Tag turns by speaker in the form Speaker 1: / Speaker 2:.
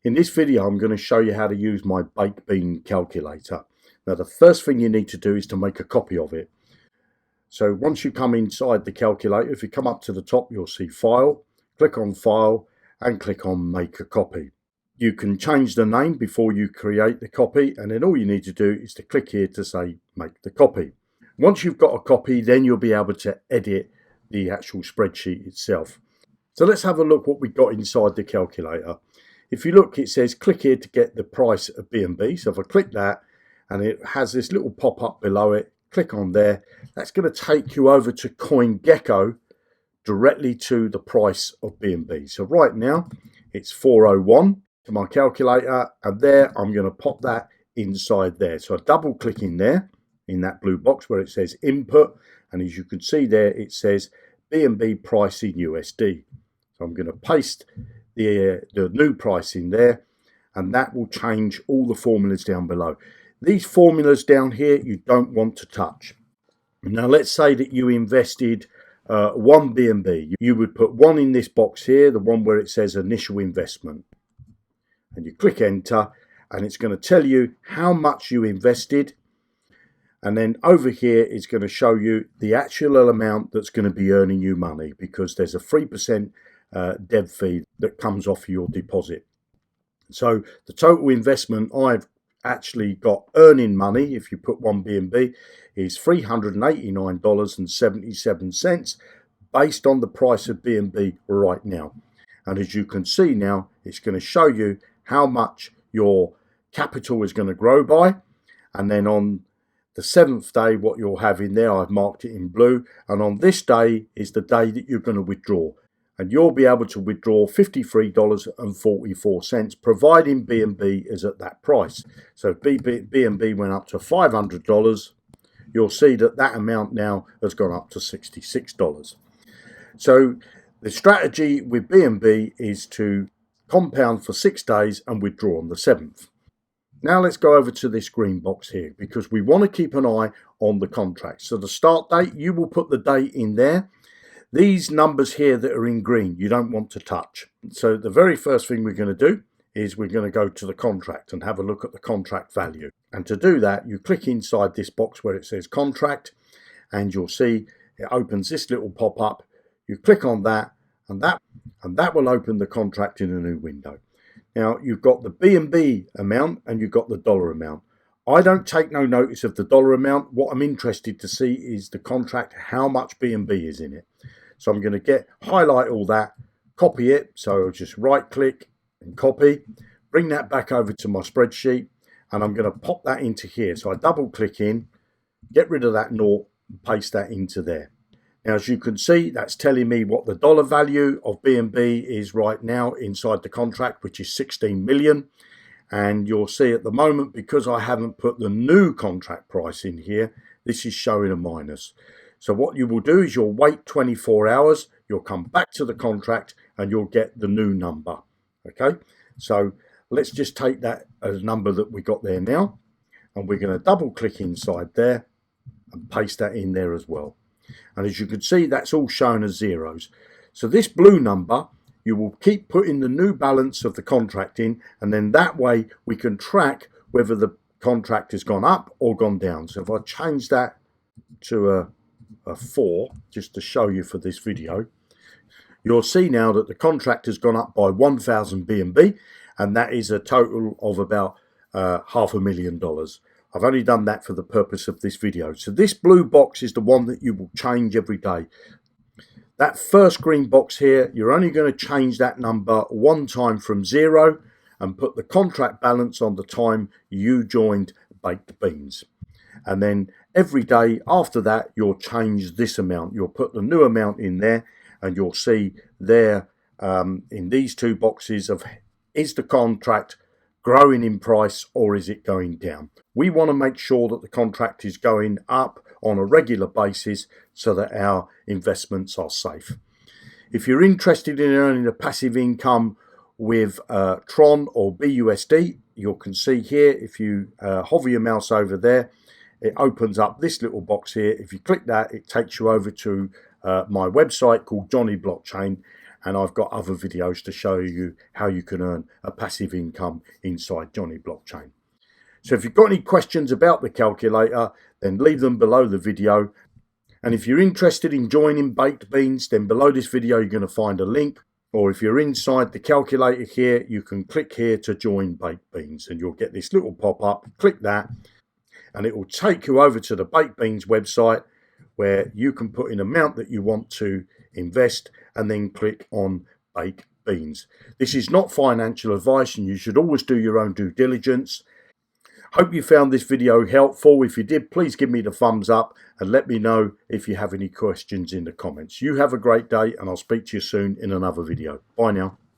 Speaker 1: In this video, I'm going to show you how to use my baked bean calculator. Now, the first thing you need to do is to make a copy of it. So once you come inside the calculator, if you come up to the top, you'll see File, click on File and click on Make a Copy. You can change the name before you create the copy, and then all you need to do is to click here to say Make the Copy. Once you've got a copy, then you'll be able to edit the actual spreadsheet itself. So let's have a look what we've got inside the calculator. If you look, it says click here to get the price of B&B. So if I click that, and it has this little pop-up below it, click on there. That's going to take you over to CoinGecko, directly to the price of B&B. So right now, it's 401 to my calculator, and there I'm going to pop that inside there. So I double click in there, in that blue box where it says input, and as you can see there, it says B&B price in USD. So I'm going to paste the new price in there, and that will change all the formulas down below. These formulas down here you don't want to touch. Now let's say that you invested one B&B. You would put one in this box here, the one where it says initial investment, and you click enter, and it's going to tell you how much you invested, and then over here it's going to show you the actual amount that's going to be earning you money, because there's a 3% dev fee that comes off your deposit. So the total investment I've actually got earning money, if you put one B&B, is $389.77 based on the price of B&B right now. And as you can see now, it's going to show you how much your capital is going to grow by. And then on the 7th day, what you'll have in there, I've marked it in blue. And on this day is the day that you're going to withdraw. And you'll be able to withdraw $53.44, providing B&B is at that price. So if B&B went up to $500, you'll see that that amount now has gone up to $66. So the strategy with B&B is to compound for 6 days and withdraw on the 7th. Now let's go over to this green box here, because we want to keep an eye on the contract. So the start date, you will put the date in there. These numbers here that are in green, you don't want to touch. So the very first thing we're going to do is we're going to go to the contract and have a look at the contract value. And to do that, you click inside this box where it says contract, and you'll see it opens this little pop-up. You click on that, and that will open the contract in a new window. Now you've got the B&B amount and you've got the dollar amount. I don't take no notice of the dollar amount. What I'm interested to see is the contract, how much B&B is in it. So I'm going to highlight all that, copy it. So I'll just right click and copy, bring that back over to my spreadsheet, and I'm going to pop that into here. So I double click in, get rid of that naught, and paste that into there. Now, as you can see, that's telling me what the dollar value of B&B is right now inside the contract, which is 16 million. And you'll see at the moment, because I haven't put the new contract price in here, this is showing a minus. So what you will do is you'll wait 24 hours, you'll come back to the contract, and you'll get the new number. Okay, so let's just take that as a number that we got there now, and we're going to double click inside there and paste that in there as well. And as you can see, that's all shown as zeros. So this blue number, you will keep putting the new balance of the contract in, and then that way we can track whether the contract has gone up or gone down. So if I change that to a 4, just to show you for this video, you'll see now that the contract has gone up by 1,000 B&B, and that is a total of about $500,000. I've only done that for the purpose of this video. So this blue box is the one that you will change every day. That first green box here, you're only going to change that number one time from 0 and put the contract balance on the time you joined Baked Beans. And then every day after that, you'll change this amount. You'll put the new amount in there, and you'll see there in these two boxes of, is the contract growing in price or is it going down? We want to make sure that the contract is going up on a regular basis so that our investments are safe. If you're interested in earning a passive income with Tron or BUSD, you can see here, if you hover your mouse over there, it opens up this little box here. If you click that, it takes you over to my website called Johnny Blockchain, and I've got other videos to show you how you can earn a passive income inside Johnny Blockchain. So if you've got any questions about the calculator, then leave them below the video. And if you're interested in joining Baked Beans, then below this video you're going to find a link. Or if you're inside the calculator here, you can click here to join Baked Beans, and you'll get this little pop-up. Click that and it will take you over to the Baked Beans website, where you can put in amount that you want to invest and then click on Baked Beans. This is not financial advice, and you should always do your own due diligence. Hope you found this video helpful. If you did, please give me the thumbs up and let me know if you have any questions in the comments. You have a great day, and I'll speak to you soon in another video. Bye now.